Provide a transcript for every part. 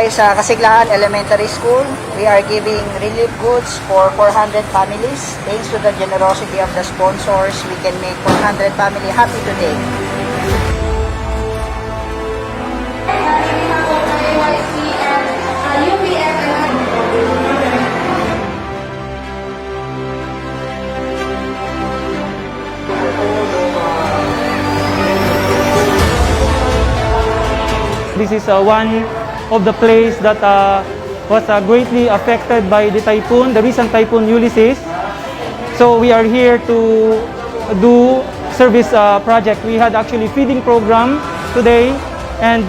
tayo sa Kasiglahan Elementary School. We are giving relief goods for 400 families. Thanks to the generosity of the sponsors, we can make 400 family happy today. This is one of the place that was greatly affected by the typhoon, the recent typhoon Ulysses. So we are here to do service project. We had actually feeding program today, and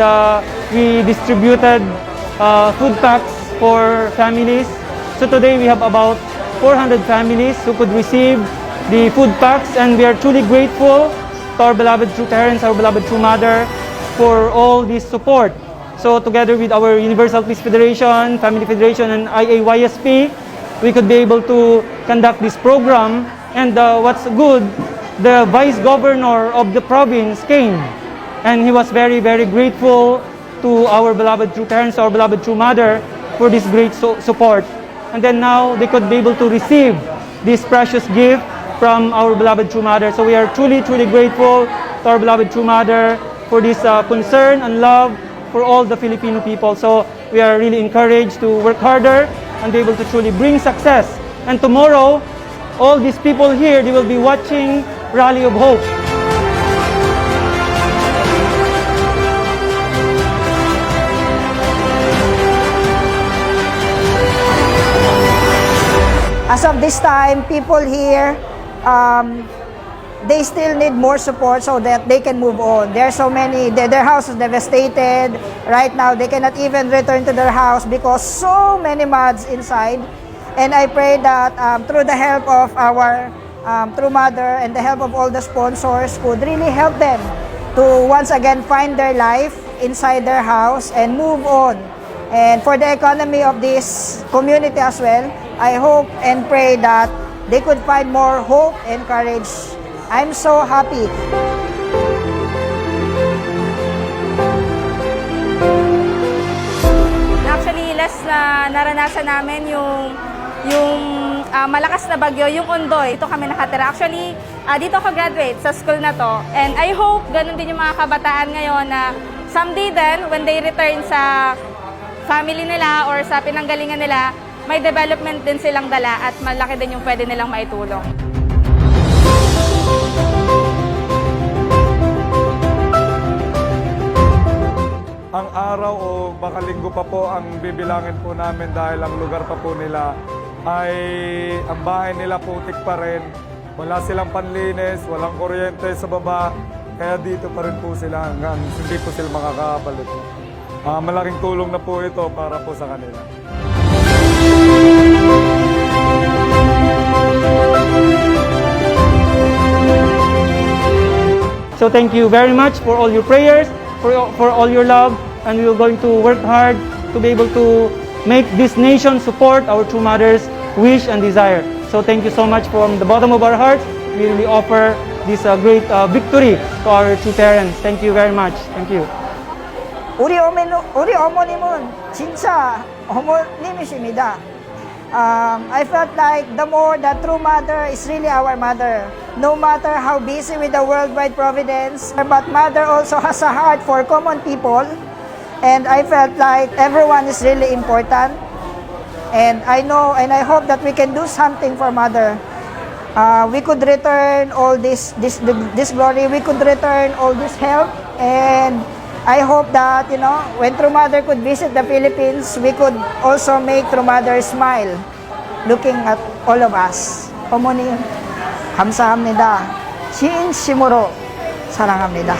we distributed food packs for families. So today we have about 400 families who could receive the food packs, and we are truly grateful to our beloved true parents, our beloved true mother, for all this support. So together with our Universal Peace Federation, Family Federation, and IAYSP, we could be able to conduct this program. And what's good, the Vice Governor of the province came, and he was very, very grateful to our beloved true parents, our beloved true mother, for this great support. And then now they could be able to receive this precious gift from our beloved true mother. So we are truly, truly grateful to our beloved true mother for this concern and love for all the Filipino people. So we are really encouraged to work harder and be able to truly bring success. And tomorrow, all these people here, they will be watching Rally of Hope. As of this time, people here, they still need more support so that they can move on. There are so many, their house is devastated. Right now, they cannot even return to their house because so many mods inside. And I pray that through the help of our True Mother and the help of all the sponsors could really help them to once again find their life inside their house and move on. And for the economy of this community as well, I hope and pray that they could find more hope and courage. I'm so happy. Actually, last na naranasan namin yung malakas na bagyo, yung Ondoy. Ito kami nakatira. Actually, dito ako graduate sa school na to. And I hope ganun din yung mga kabataan ngayon na someday then, when they return sa family nila or sa pinanggalingan nila, may development din silang dala at malaki din yung pwede nilang maitulong. Ang araw o baka linggo pa po ang bibilangin po namin dahil ang lugar pa po nila ay ang bahay nila putik pa rin. Wala silang panlinis, walang kuryente sa baba, kaya dito pa rin po sila hanggang hindi po sila makakabalik. Malaking tulong na po ito para po sa kanila. So thank you very much for all your prayers, for all your love, and we are going to work hard to be able to make this nation support our true mother's wish and desire. So thank you so much from the bottom of our hearts. We really offer this great victory to our true parents. Thank you very much. Thank you. 우리 어머님은 진짜 어머님이십니다. I felt like the more the True Mother is really our mother. No matter how busy with the worldwide providence, but Mother also has a heart for common people. And I felt like everyone is really important. And I know and I hope that we can do something for Mother. We could return all this glory. We could return all this help. And I hope that, you know, when True Mother could visit the Philippines, we could also make True Mother smile, looking at all of us. 어머니, 감사합니다. 진심으로 사랑합니다.